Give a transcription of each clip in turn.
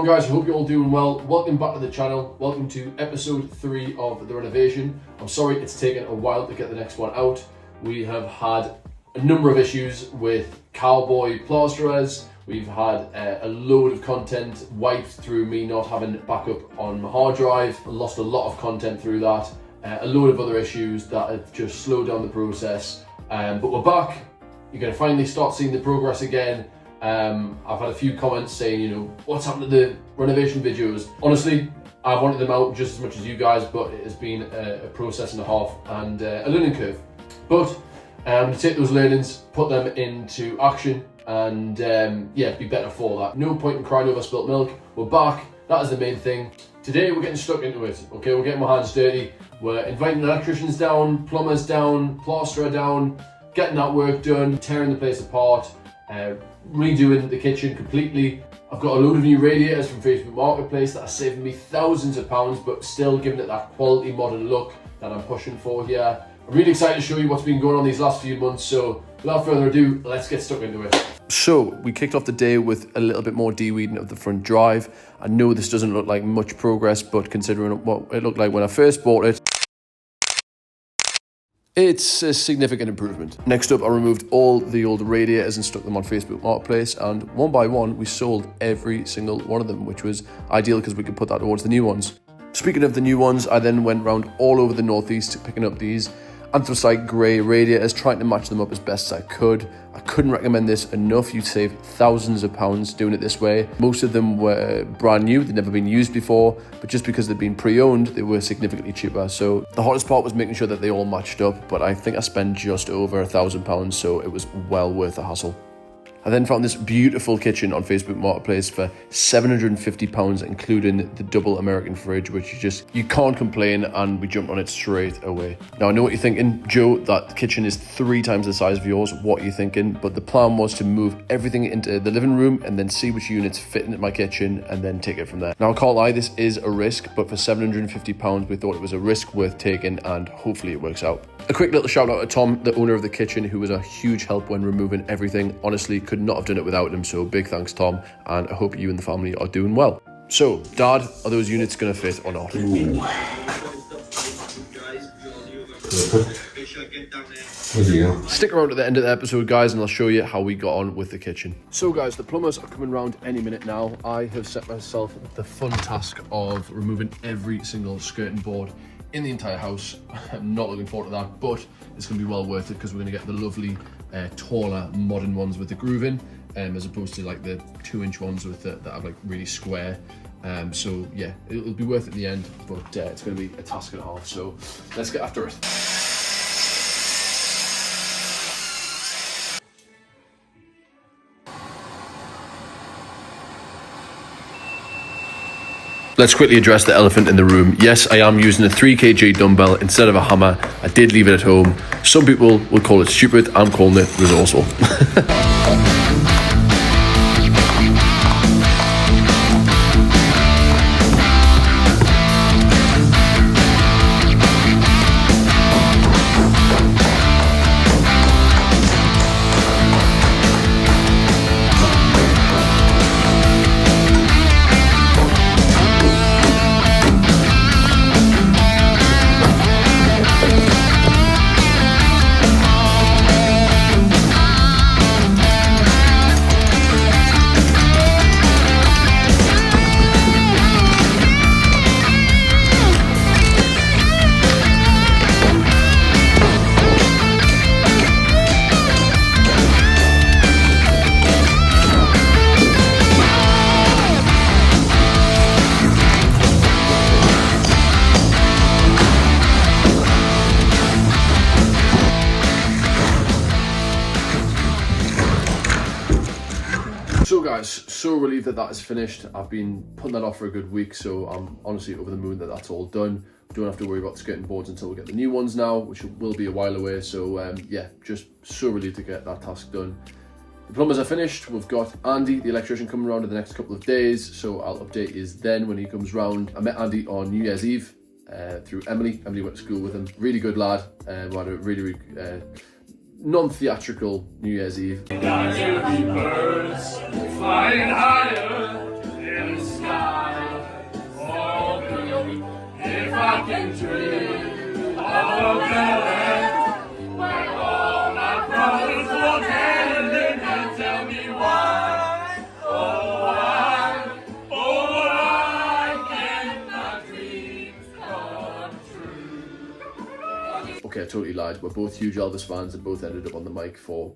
on guys, I hope you're all doing well. Welcome back to the channel. Welcome to episode 3 of the renovation. I'm sorry it's taken a while to get the next one out. We have had a number of issues with Cowboy plasterers. We've had a load of content wiped through me not having backup on my hard drive. I lost a lot of content through that. A load of other issues that have just slowed down the process. But we're back. You're going to finally start seeing the progress again. I've had a few comments saying, what's happened to the renovation videos? Honestly, I've wanted them out just as much as you guys, but it has been a process and a half and a learning curve. But I'm going to take those learnings, put them into action, and be better for that. No point in crying over spilt milk. We're back. That is the main thing. Today we're getting stuck into it. Okay, we're getting our hands dirty. We're inviting electricians down, plumbers down, plasterer down, getting that work done, tearing the place apart, redoing the kitchen completely. I've got a load of new radiators from Facebook Marketplace that are saving me thousands of pounds, but still giving it that quality modern look that I'm pushing for here. I'm really excited to show you what's been going on these last few months, so without further ado, let's get stuck into it. So we kicked off the day with a little bit more de-weeding of the front drive. I know this doesn't look like much progress, but considering what it looked like when I first bought it, it's a significant improvement. Next up, I removed all the old radiators and stuck them on Facebook Marketplace, and one by one, we sold every single one of them, which was ideal because we could put that towards the new ones. Speaking of the new ones, I then went around all over the northeast picking up these anthracite grey radiators, trying to match them up as best as I could. I couldn't recommend this enough. You'd save thousands of pounds doing it this way. Most of them were brand new, they'd never been used before, but just because they'd been pre-owned, they were significantly cheaper. So the hardest part was making sure that they all matched up, but I think I spent just over £1,000, so it was well worth the hassle. I then found this beautiful kitchen on Facebook Marketplace for £750, including the double American fridge, which you can't complain, and we jumped on it straight away. Now I know what you're thinking, Joe, that kitchen is 3 times the size of yours. What are you thinking? But the plan was to move everything into the living room and then see which units fit into my kitchen and then take it from there. Now I can't lie, this is a risk, but for £750, we thought it was a risk worth taking, and hopefully it works out. A quick little shout out to Tom, the owner of the kitchen, who was a huge help when removing everything. Honestly, could not have done it without him, so big thanks, Tom, and I hope you and the family are doing well. So, Dad, are those units going to fit or not? Stick around to the end of the episode, guys, and I'll show you how we got on with the kitchen. So guys, the plumbers are coming round any minute now. I have set myself the fun task of removing every single skirting board in the entire house. I'm not looking forward to that, but it's going to be well worth it because we're going to get the lovely taller modern ones with the grooving, as opposed to like the 2-inch ones with that are like really square. So yeah, it'll be worth it in the end, but it's going to be a task and a half, so let's get after it. Let's quickly address the elephant in the room. Yes, I am using a 3 kg dumbbell instead of a hammer. I did leave it at home. Some people will call it stupid. I'm calling it resourceful. So guys, so relieved that is finished. I've been putting that off for a good week, so I'm honestly over the moon that that's all done. We don't have to worry about skirting boards until we get the new ones now, which will be a while away. So yeah, just so relieved to get that task done. The plumbers are finished. We've got Andy, the electrician, coming around in the next couple of days, so I'll update you then when he comes round. I met Andy on New Year's Eve through Emily. Emily went to school with him. Really good lad. We had a really non-theatrical New Year's Eve. Birds flying higher in the sky. Okay, I totally lied. We're both huge Elvis fans and both ended up on the mic for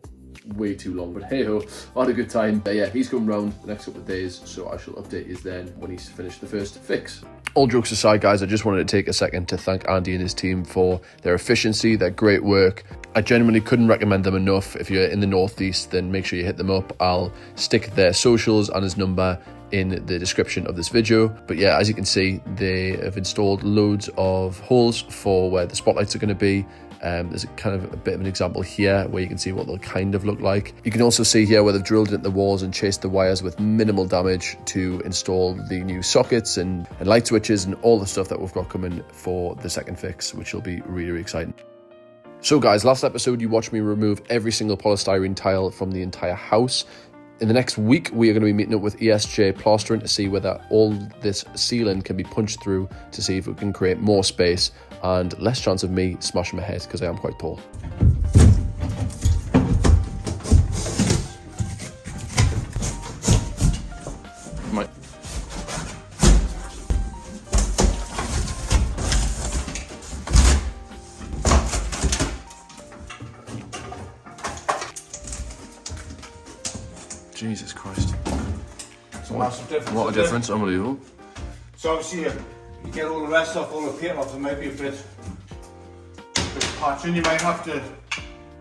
way too long, but hey ho, I had a good time. Yeah, he's coming round the next couple of days, so I shall update you then when he's finished the first fix. All jokes aside, guys, I just wanted to take a second to thank Andy and his team for their efficiency, their great work. I genuinely couldn't recommend them enough. If you're in the Northeast, then make sure you hit them up. I'll stick their socials and his number in the description of this video. But yeah, as you can see, they have installed loads of holes for where the spotlights are going to be. There's kind of a bit of an example here where you can see what they'll kind of look like. You can also see here where they've drilled into the walls and chased the wires with minimal damage to install the new sockets and light switches and all the stuff that we've got coming for the second fix, which will be really, really exciting. So guys, last episode you watched me remove every single polystyrene tile from the entire house. In the next week, we are going to be meeting up with ESJ Plastering to see whether all this ceiling can be punched through to see if we can create more space and less chance of me smashing my head because I am quite tall. Jesus Christ. It's a massive difference. What a difference, unbelievable. So obviously you get all the rest off, all the paint off, there might be a bit patching. You might have to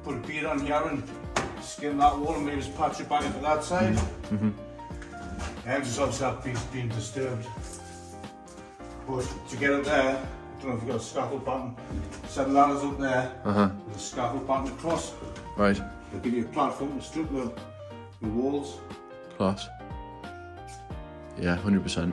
put a bead on here and skin that wall and maybe just patch it back into that side. And just obviously that being disturbed. But to get it there, I don't know if you've got a scaffold pattern. 7 ladders up there with a scaffold pattern across. Right. They'll give you a platform to strip the walls. Class. Yeah, 100%.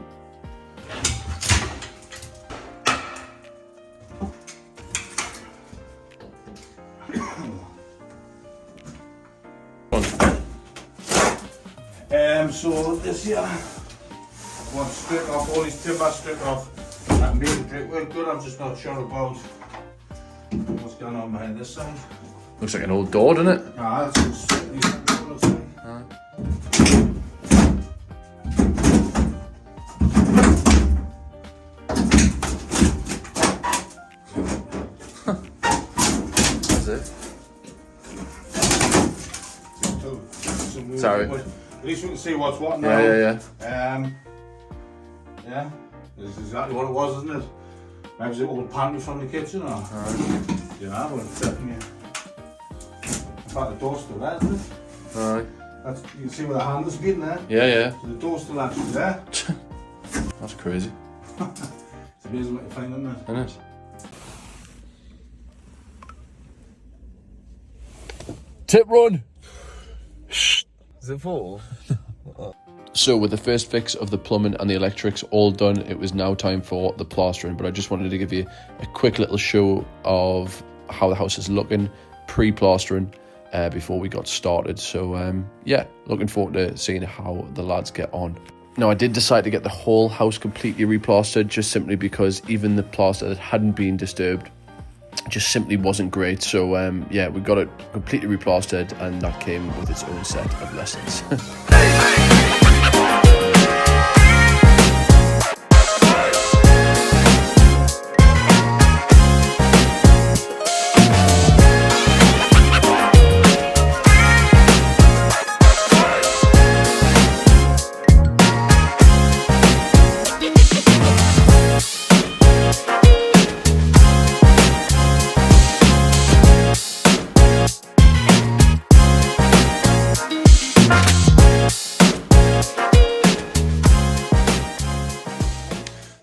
So this here, one strip off, all these timber strip off. That made the brickwork good. I'm just not sure about what's going on behind this side. Looks like an old door, doesn't it? Ah, that's exactly what it looks like. Sorry. At least we can see what's what now. Yeah. Yeah, this is exactly what it was, isn't it? Maybe it's an old pantry from the kitchen or... Yeah, but it's definitely... In fact, the door's still there, isn't it? Alright. That's, you can see where the handle's been there. Yeah. So the door's still actually there. That's crazy. It's amazing what you find, isn't it? Isn't it? Tip run! Is it full? So with the first fix of the plumbing and the electrics all done, it was now time for the plastering. But I just wanted to give you a quick little show of how the house is looking pre-plastering before we got started. So yeah, looking forward to seeing how the lads get on. Now I did decide to get the whole house completely replastered just simply because even the plaster that hadn't been disturbed just simply wasn't great. So yeah, we got it completely replastered and that came with its own set of lessons.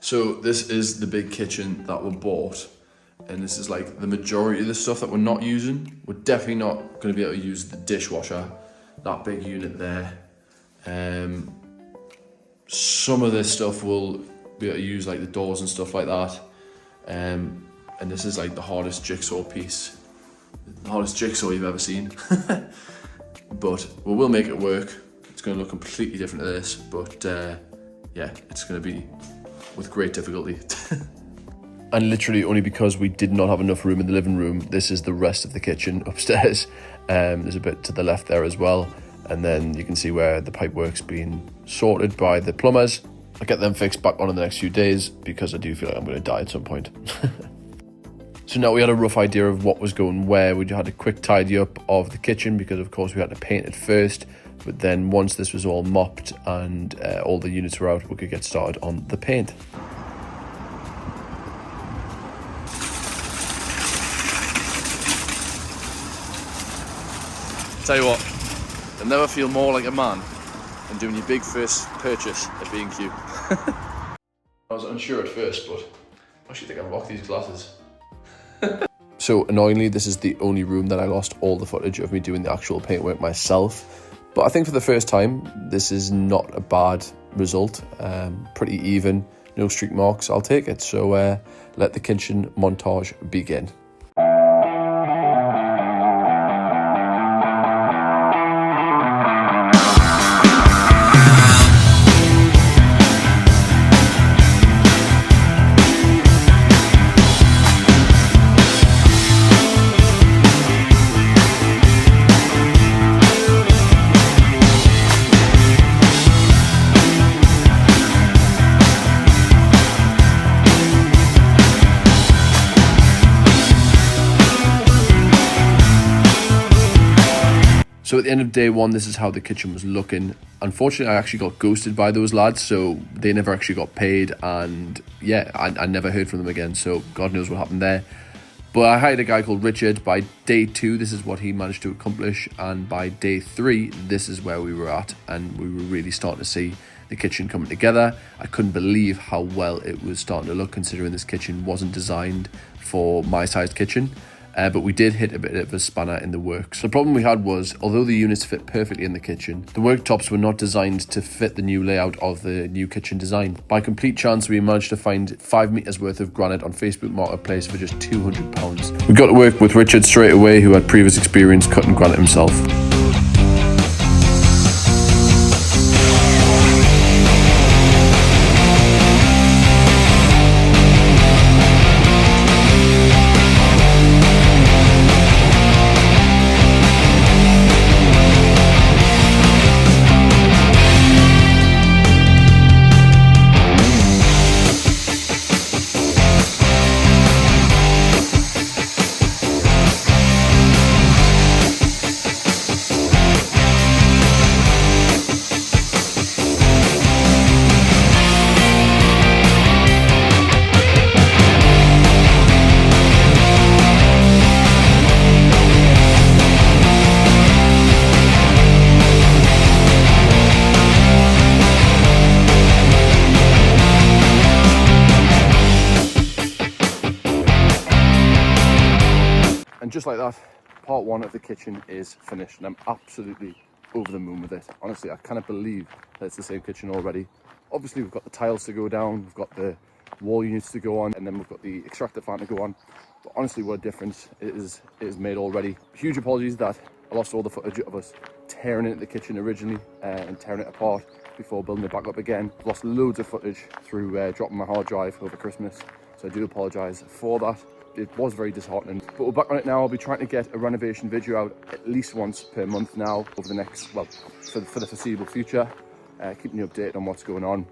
So this is the big kitchen that we bought, and this is like the majority of the stuff that we're not using. We're definitely not going to be able to use the dishwasher, that big unit there. Some of this stuff we'll be able to use, like the doors and stuff like that. And this is like the hardest jigsaw piece, the hardest jigsaw you've ever seen. But we will make it work. It's going to look completely different to this, but yeah, it's going to be with great difficulty. And literally only because we did not have enough room in the living room, this is the rest of the kitchen upstairs. There's a bit to the left there as well. And then you can see where the pipework's been sorted by the plumbers. I'll get them fixed back on in the next few days because I do feel like I'm going to die at some point. So now we had a rough idea of what was going where. We had a quick tidy up of the kitchen because of course we had to paint it first. But then once this was all mopped and all the units were out, we could get started on the paint. Tell you what, you'll never feel more like a man than doing your big first purchase at B&Q. I was unsure at first, but I actually think I rock these glasses. So annoyingly, this is the only room that I lost all the footage of me doing the actual paintwork myself. But I think for the first time, this is not a bad result. Pretty even, no streak marks, I'll take it. So let the kitchen montage begin. So at the end of day one, this is how the kitchen was looking. Unfortunately, I actually got ghosted by those lads, so they never actually got paid, and yeah, I never heard from them again, so God knows what happened there. But I hired a guy called Richard. By day 2, this is what he managed to accomplish, and by day 3, this is where we were at, and we were really starting to see the kitchen coming together. I couldn't believe how well it was starting to look, considering this kitchen wasn't designed for my sized kitchen. But we did hit a bit of a spanner in the works. The problem we had was, although the units fit perfectly in the kitchen, the worktops were not designed to fit the new layout of the new kitchen design. By complete chance, we managed to find 5 meters worth of granite on Facebook Marketplace for just £200. We got to work with Richard straight away, who had previous experience cutting granite himself. Just like that, part 1 of the kitchen is finished, and I'm absolutely over the moon with it. Honestly, I cannot believe that it's the same kitchen already. Obviously, we've got the tiles to go down, we've got the wall units to go on, and then we've got the extractor fan to go on. But honestly, what a difference it is made already. Huge apologies that I lost all the footage of us tearing into the kitchen originally and tearing it apart before building it back up again. Lost loads of footage through dropping my hard drive over Christmas, so I do apologise for that. It was very disheartening, but we're back on it now. I'll be trying to get a renovation video out at least once per month now over the next, well, for the foreseeable future, keeping you updated on what's going on.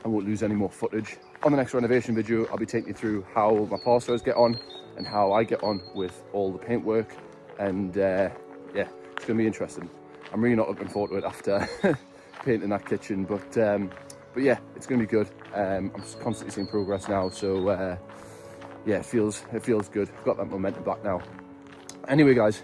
I won't lose any more footage. On the next renovation video, I'll be taking you through how my plasterers get on and how I get on with all the paintwork, and yeah, it's going to be interesting. I'm really not looking forward to it after painting that kitchen, but yeah, it's going to be good. I'm constantly seeing progress now, so yeah, it feels good. I've got that momentum back now. Anyway, guys,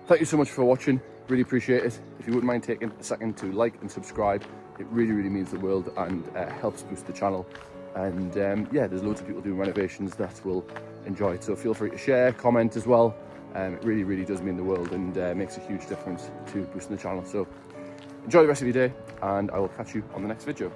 thank you so much for watching. Really appreciate it. If you wouldn't mind taking a second to like and subscribe, it really means the world and helps boost the channel. And yeah, there's loads of people doing renovations that will enjoy it. So feel free to share, comment as well. It really does mean the world and makes a huge difference to boosting the channel. So enjoy the rest of your day, and I will catch you on the next video.